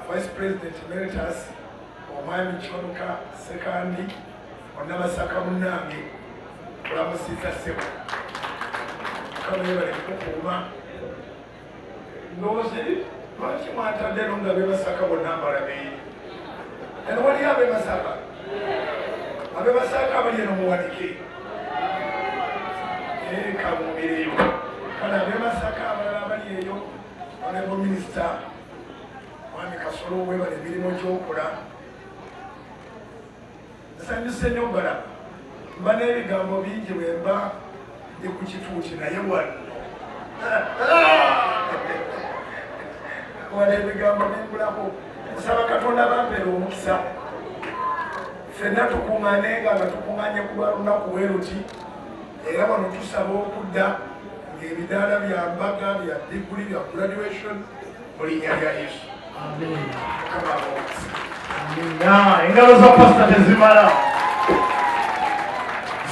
Vice President Emeritus Omwami Chonka Sekandi Onabasaka Munange Olamusisa Sebo Kamera Ekukuma Nozi Lwaki mwatadde nga bebasaka bonna mbalabe eno wali abebasaka abebasaka bali eno muwanike kamumireyo kana abebasaka abalala bali eyo Honorable Minister Mwami Kasolo webale emirimu gy'okola nsanyuse nnyo mbalaba mba n'ebigambo bingi bwemba ndi ku kituuti naye wano wano ebigambo bingulako nsaba Katonda bampeera omukisa ffenna tukuŋŋaanenga nga tukuŋŋaanye ku lwa lunaku bwe luti era wano tusaba okudda ng'ebidaala bya Mbaga bya diguli bya graduation mu linnya lya Yesu. Amen. Engalo za pastor tezimala.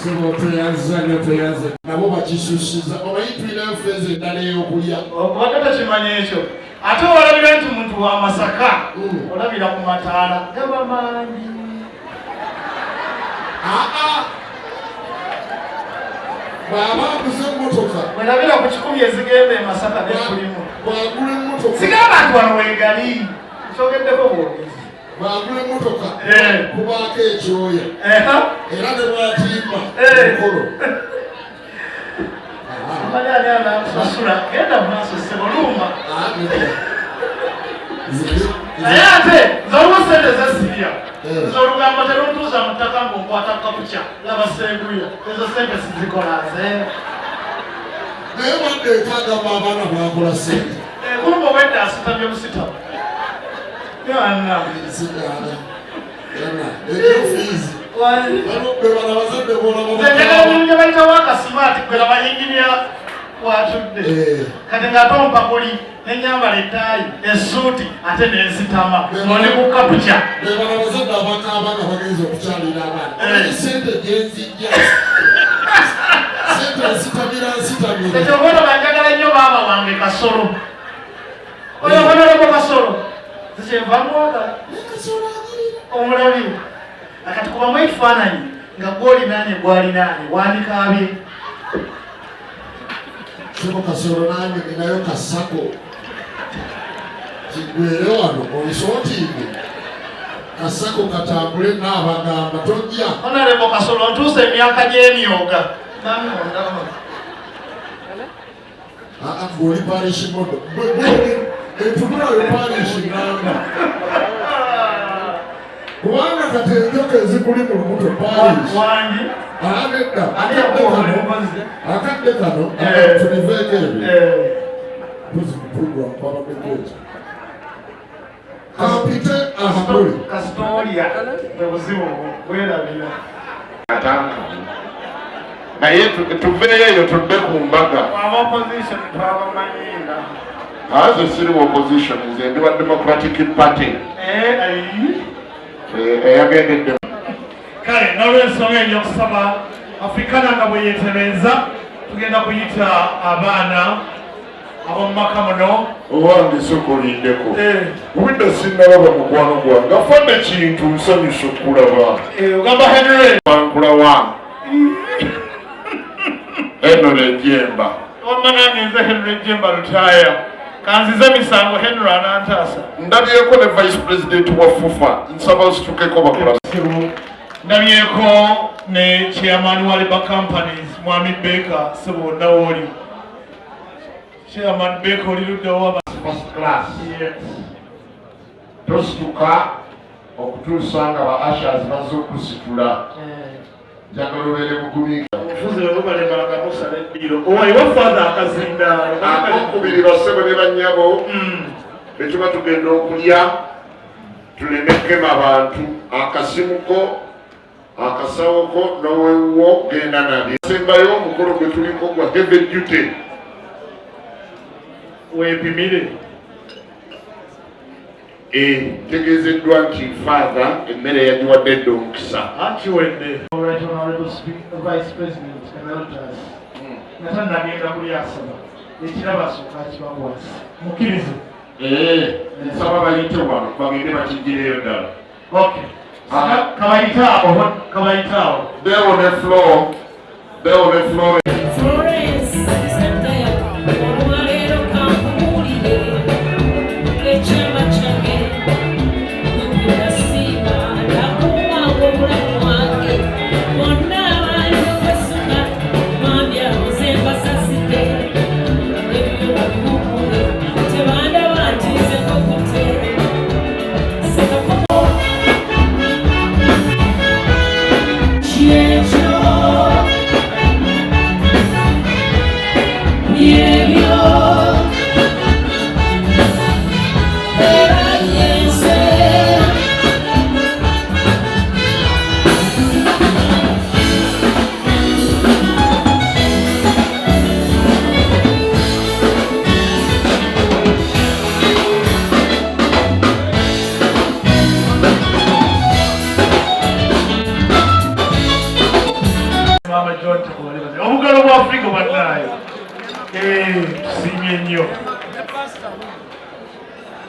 Sebo tuyanze nabo bakisusiza obayitwira enfeze endala ey'okulya okubadde takimanyi ekyo ate olabira nti muntu wa Masaka olabira ku mataala gaba mangi baba akuze emmotoka bwerabira ku 10 ezigenda e Masaka nekulimu bwagula emmotoka sigamba nti wano weegali kyogeddeko bwogezi bwagula emmotoka kubaako ekyoya era ne bwatimba omukolo amali ani anamusasula genda mumaaso sebolumba naye ate zaliwo sente zesirya zolugamba teruntuuza mu ttaka ng'onkwata kapuca labasenguya ezo sente sizikolaze naye wadde ekagamba abaana bwakola sente kumba obwedde asitamye busitamu yana ekyofiizi bebazadde bolabonye bayitawo akasimaati gwera bayinginya watudde kati ng'atompa kuli nenyambala ettaayi essuuti ate nenzitama oli ku kapuca bebala bazadde abakaaba nga bagenza okukyalira abaana sente gyenzijja sente nsitamira ekyobono banjagala nnyo maama wange Kasolo oyo bonereko Kasolo zikyenvamwagala omulabi akati kubamu ekifaananyi nga gwolinaanye gwalinaanye wandikaabye Sebo Kasolo nange ninayo kasako kigwere wano olusootiibwe kasako katambule n'abagamba tojja Honorable Kasolo ntuuse emyaka gy'emyoga nami ondaba ng'oli parishi modo entunula yo parishi namba kubanga kati enjoka ezikuli mu lubuto palish akadde kano tuliveeko ebyo tuzikuprogram kwabaddekoeki kapite ahamuli kasitoolya obuzibu bwerabira naye tuveeyo eyo tudde ku mbaga opposition twabamanyinga aze siri opposition nze ndi wa Democratic Party eyagendedde kale nolwensonga eyo okusaba Afrikana nga bwe yeetereeza tugenda kuyita abaana ab'omumaka muno owange sokolindeko obudde sinnalaba mukwano gwange afadde kintu nsanyusa okulaba ogamba Henry wankula wange eno lejjemba omanange nze Henry Jemba lutaaya kanzize misango Henry anantaasa ndabyeko ne vice president wa FUFA nsabaositukeko bakola ndabyeko ne chairman wa Labour Companies Mwami Beka sebonna woli chairman Beka oli luddawo first class tosituka okutuusa nga ba ashers bazze okusitula njagala obeere mugumiika akokubiri bassebo ne bannyabo betuba tugenda okulya tuleme kema abantu akasimuko akasawoko nowewo genda nabye sembayo omukolo gwe tuliko gwa heavy duty wepimire tegeezeddwa nti father emmere yagiwadde dde omukisa akiwedde vice president emeritus natanagenda kuli asaba ekirabasooka kibakwasa mukkirize nsaba bayite wano bagende bakigireyo ddala kabayitaawo beewo ne floor obugalo bwa Afrika bannaayo tusiimye nnyo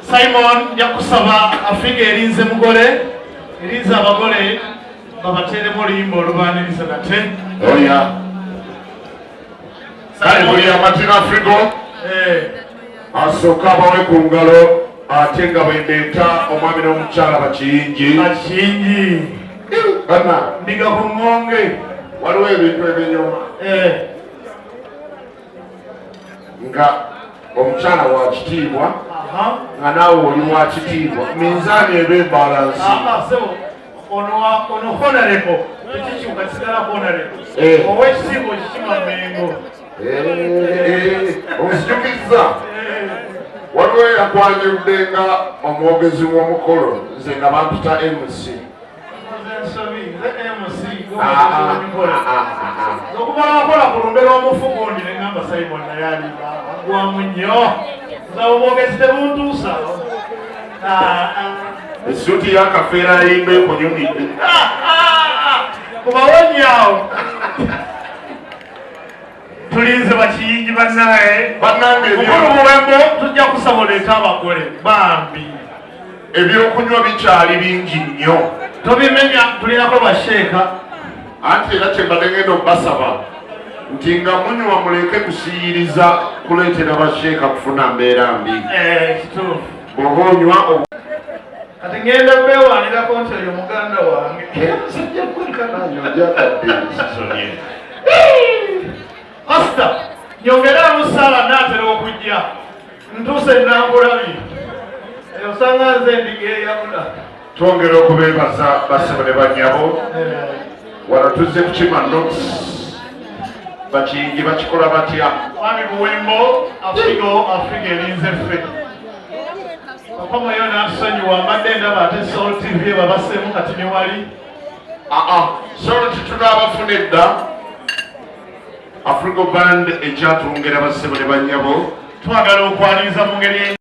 Simon yakusaba Afrika erinze mugole erinze abagole babateeremu oluyimba olubaaniriza nate oya kale buli amatira Afrika asooka abawe ku ngalo ate nga bwendeeta omwami n'omukyala bakiyingi bana ndiga ku ŋŋonge waliwo ebintu ebinyuma nga omukyala wa kitiibwa nga naawe oli wa kitiibwa minzaani eba ebalansi ono honareko tekikyuka kisigala honareko owekitiibwa okikima mengo onzijukizza waliwo eyakwanyudde nga omwogezi w'omukolo nze nga bampita MC okuba wakola ku lumbe lw'omufugundi ne ngamba Simon naye aliba agwamu nnyo nzaba omwogezi tebuntuusa essuuti y'akafeera ayimba ekunyumidde kubawonyaawo tulinze bakiyingi bannaye mukulu muwembo tujja kusaba oleeta abagole bambi ebyokunywa bikyali bingi nnyo tobimenya tulinako basheeka anti era kyembadde ngenda obbasaba nti nga munywa muleke kusiyiriza kuleetera basheeka kufuna mbeera mbi kituufu bw'oba onywa kati ngenda beewaanirako nti oyo muganda wange Pastor, nyongera musala natera okujja ntuuse nangulabi osanga nze ndiga eyabula twongera okubeebaza bassebo ne bannyabo wano tuzze kukima notes bakiyingi bakikola batya mwami buwembo afiga erinze ffe akomayo n'atusonyiwa mbadde ndaba ate Soul TV babasseemu kati ne wali solo titunaabafuna edda Africa Band ekyatwongera bassebo ne bannyabo twagala okwaniriza mu ngeri